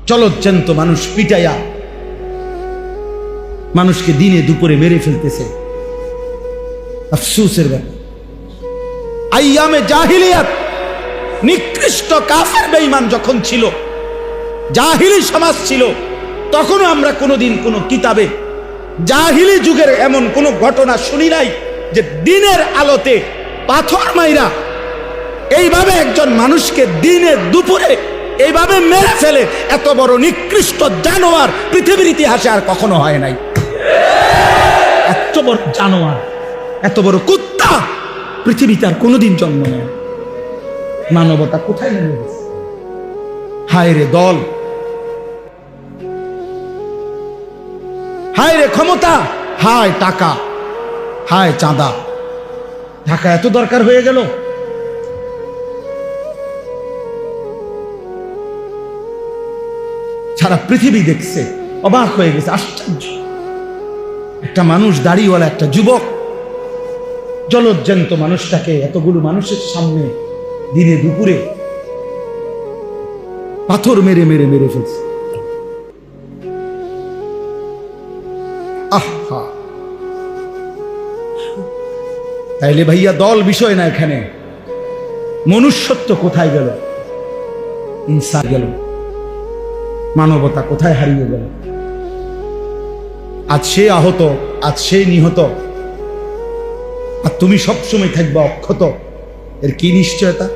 চলজ্জান্ত মানুষ পিটাইয়া মানুষকে দিনে দুপুরে মেরে ফেলতেছে। আফসোসের ব্যাপার, আইয়ামে জাহিলিয়াত নিকৃষ্ট কাফের বেঈমান যখন ছিল, জাহিলি সমাজ ছিল, তখনও আমরা কোনোদিন কোনো কিতাবে জাহিলি যুগের এমন কোনো ঘটনা শুনি নাই যে দিনের আলোতে পাথর মাইরা এইভাবে একজন মানুষকে দিনে দুপুরে এইভাবে মেরে ফেলে। এত বড় নিকৃষ্ট জানোয়ার পৃথিবীর ইতিহাসে আর কখনো হয় নাই। এত বড় জানোয়ার, এত বড় কুত্তা পৃথিবীতে আর কোনোদিন জন্ম নেয়। মানবতা কোথায় নেমে গেছে? হায় রে দল, হায় রে ক্ষমতা, হায় টাকা, হায় চাঁদা। ঢাকা এত দরকার হয়ে গেল। সারা পৃথিবী দেখছে, অবাক হয়ে গেছে, আশ্চর্য। একটা মানুষ, দাড়িওয়ালা একটা যুবক, জলজ্জান্ত মানুষটাকে এতগুলো মানুষের সামনে দিনে দুপুরে পাথর মেরে মেরে মেরে ফেলছে। আহা, তাইলে ভাইয়া দল বিষয় না, এখানে মনুষ্যত্ব কোথায় গেল? ইনসান গেল, মানবতা কোথায় হারিয়ে গেল? আজ সে আহত, আজ সে নিহত, আর তুমি সবসময় থাকবে অক্ষত। এর কি নিশ্চয়তা?